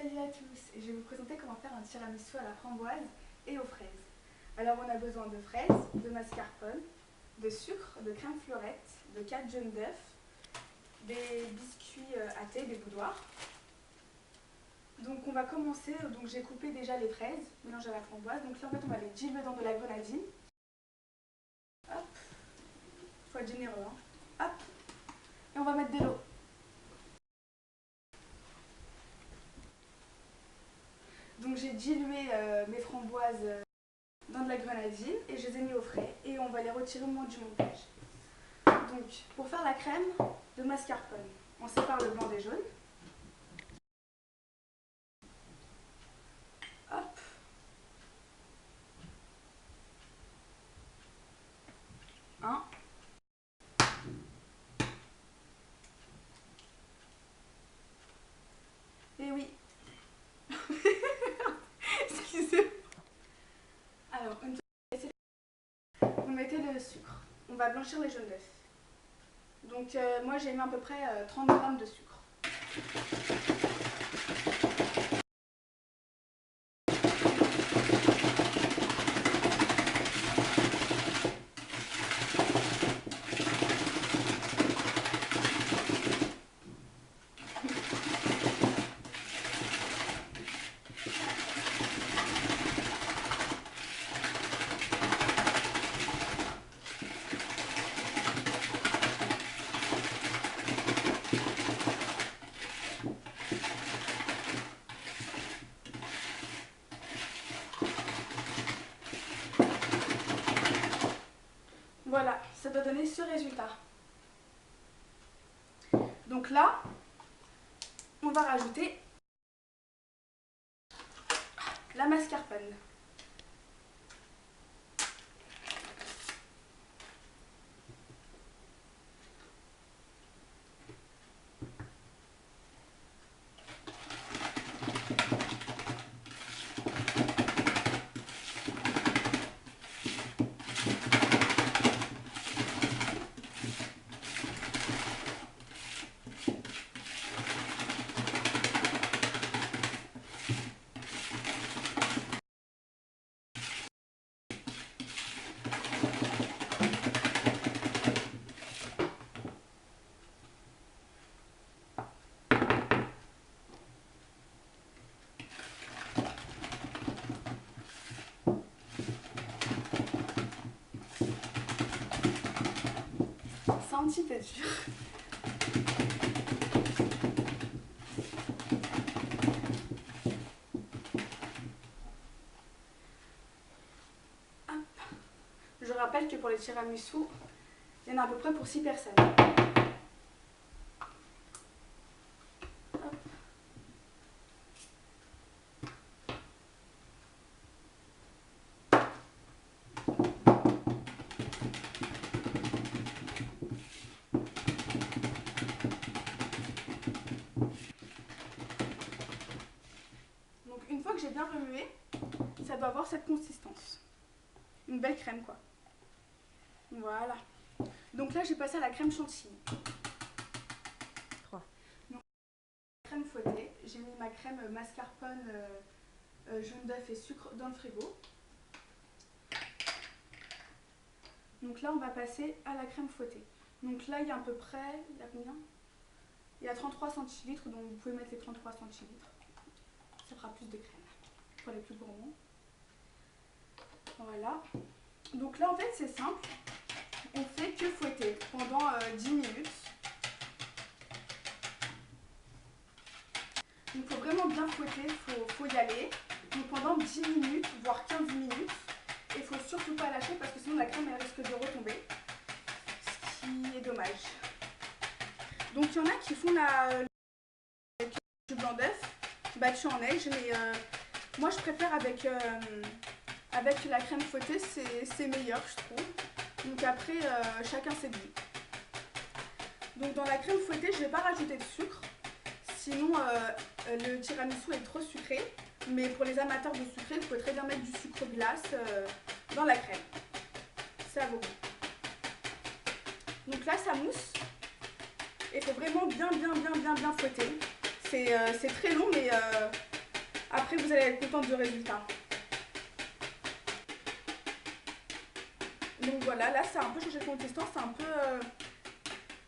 Salut à tous, et je vais vous présenter comment faire un tiramisu à la framboise et aux fraises. Alors on a besoin de fraises, de mascarpone, de sucre, de crème fleurette, de 4 jaunes d'œufs, des biscuits à thé, des boudoirs. Donc on va commencer, donc j'ai coupé déjà les fraises, mélange à la framboise, donc là en fait on va les diluer dans de la grenadine. Hop, faut être généreux, hein. Hop, et on va mettre de l'eau. Donc j'ai dilué mes framboises dans de la grenadine et je les ai mis au frais et on va les retirer au moment du montage. Donc pour faire la crème de mascarpone, on sépare le blanc des jaunes. Hop. Un. Et oui. Excusez-moi. Alors, une fois vous mettez le sucre. On va blanchir les jaunes d'œufs. Donc moi j'ai mis à peu près 30 g de sucre. Voilà, ça doit donner ce résultat. Donc là, on va rajouter la mascarpone. C'est un petit peu dur. Hop. Je rappelle que pour les tiramisu, il y en a à peu près pour 6 personnes. Hop. Donc une fois que j'ai bien remué, ça doit avoir cette consistance. Une belle crème quoi. Voilà. Donc là j'ai passé à la crème chantilly. 3. Donc, crème fouettée, j'ai mis ma crème mascarpone, jaune d'œuf et sucre dans le frigo. Donc là on va passer à la crème fouettée. Donc là il y a à peu près, il y a combien? Il y a 33 centilitres, donc vous pouvez mettre les 33 centilitres. Ça fera plus de crème pour les plus gourmands. Voilà. Donc là en fait c'est simple. On fait que fouetter pendant 10 minutes. Il faut vraiment bien fouetter, il faut y aller. Donc pendant 10 minutes, voire 15 minutes. Et il ne faut surtout pas lâcher parce que sinon la crème elle risque de retomber. Ce qui est dommage. Donc il y en a qui font avec du blanc d'œuf battu en neige. Mais moi je préfère avec la crème fouettée, c'est meilleur je trouve. Donc après, chacun ses goûts. Donc dans la crème fouettée, je ne vais pas rajouter de sucre. Sinon, le tiramisu est trop sucré. Mais pour les amateurs de sucré, vous pouvez très bien mettre du sucre glace dans la crème. C'est à vos goûts. Donc là, ça mousse. Et il faut vraiment bien fouetter. C'est très long, mais Après, vous allez être contente du résultat. Donc voilà, là, ça a un peu changé de consistance,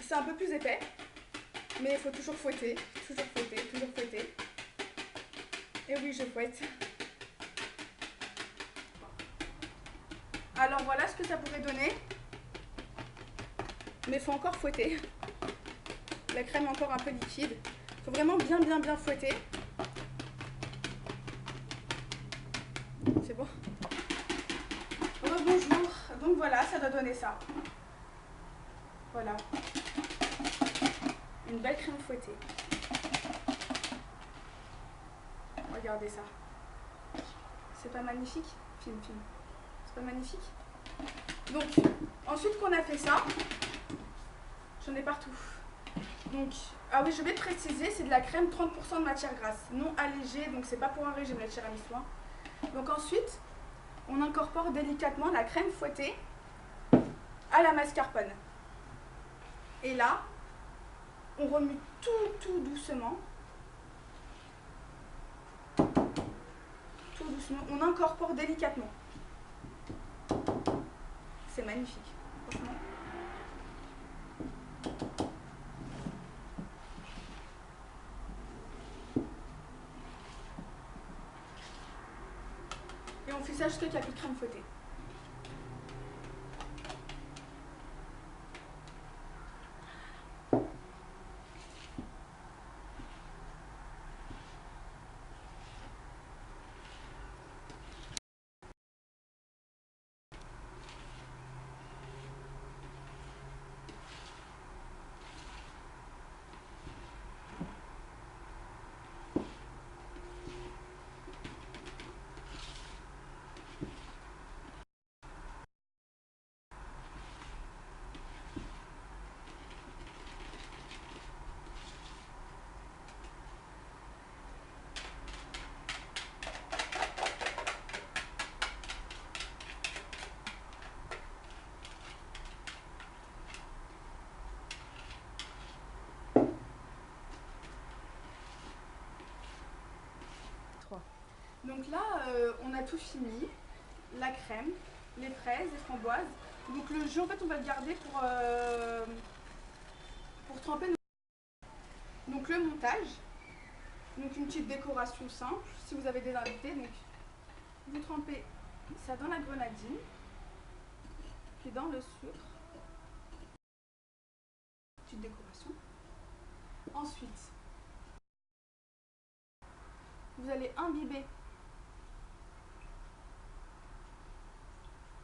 c'est un peu plus épais. Mais il faut toujours fouetter, toujours fouetter, toujours fouetter. Et oui, je fouette. Alors voilà ce que ça pourrait donner. Mais il faut encore fouetter. La crème est encore un peu liquide. Il faut vraiment bien fouetter. C'est bon. Bonjour. Donc voilà, ça doit donner ça. Voilà. Une belle crème fouettée. Regardez ça. C'est pas magnifique? Film. C'est pas magnifique? Donc, ensuite qu'on a fait ça, j'en ai partout. Donc, ah oui, je vais te préciser, c'est de la crème 30% de matière grasse, non allégée, donc c'est pas pour un régime la tiramisu. Donc ensuite, on incorpore délicatement la crème fouettée à la mascarpone. Et là, on remue tout doucement. Tout doucement, on incorpore délicatement. C'est magnifique, franchement. Et on fait ça jusqu'à qu'il n'y a plus de crème fouettée. Donc là, on a tout fini. La crème, les fraises, les framboises. Donc le jus, en fait, on va le garder pour tremper nos... Donc le montage. Donc une petite décoration simple. Si vous avez des invités, donc vous trempez ça dans la grenadine. Puis dans le sucre. Petite décoration. Ensuite, vous allez imbiber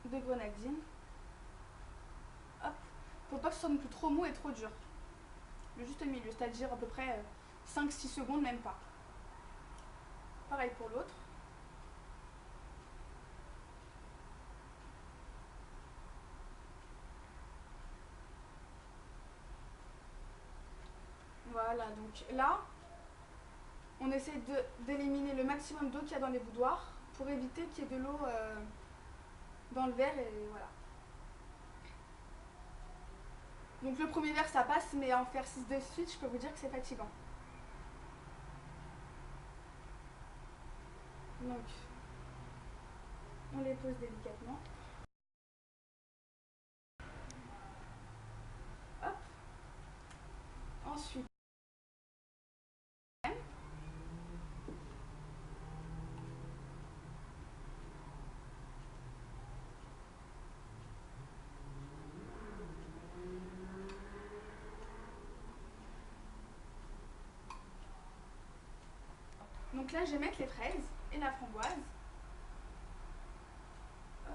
de grenadine. Hop. Faut pas que ce soit non plus trop mou et trop dur. Le juste milieu, c'est-à-dire à peu près 5-6 secondes, même pas. Pareil pour l'autre. Voilà, donc là, on essaie d'éliminer le maximum d'eau qu'il y a dans les boudoirs pour éviter qu'il y ait de l'eau dans le verre et voilà. Donc le premier verre ça passe, mais en faire 6 de suite, je peux vous dire que c'est fatigant. Donc, on les pose délicatement. Hop. Ensuite, donc là, je vais mettre les fraises et la framboise. Hop.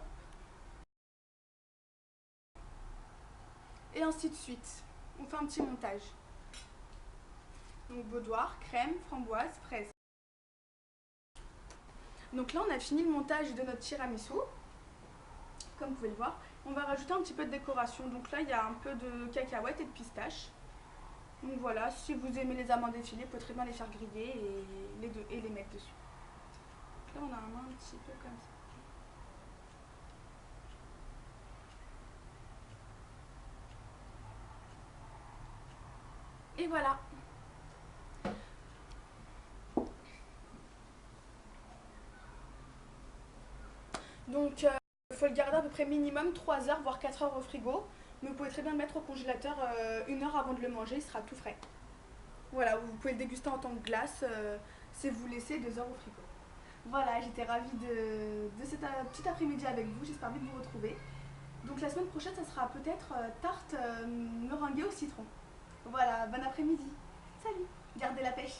Et ainsi de suite. On fait un petit montage. Donc boudoir, crème, framboise, fraise. Donc là, on a fini le montage de notre tiramisu. Comme vous pouvez le voir. On va rajouter un petit peu de décoration. Donc là, il y a un peu de cacahuètes et de pistaches. Donc voilà, si vous aimez les amandes effilées, vous pouvez très bien les faire griller et les mettre dessus. Là, on a un petit peu comme ça. Et voilà. Donc il faut le garder à peu près minimum 3 heures voire 4 heures au frigo. Mais vous pouvez très bien le mettre au congélateur 1 heure avant de le manger, il sera tout frais. Voilà, vous pouvez le déguster en tant que glace si vous laissez 2 heures au frigo. Voilà, j'étais ravie de cet petit après-midi avec vous, j'espère vite vous retrouver. Donc la semaine prochaine, ça sera peut-être tarte meringuée au citron. Voilà, bon après-midi. Salut, gardez la pêche.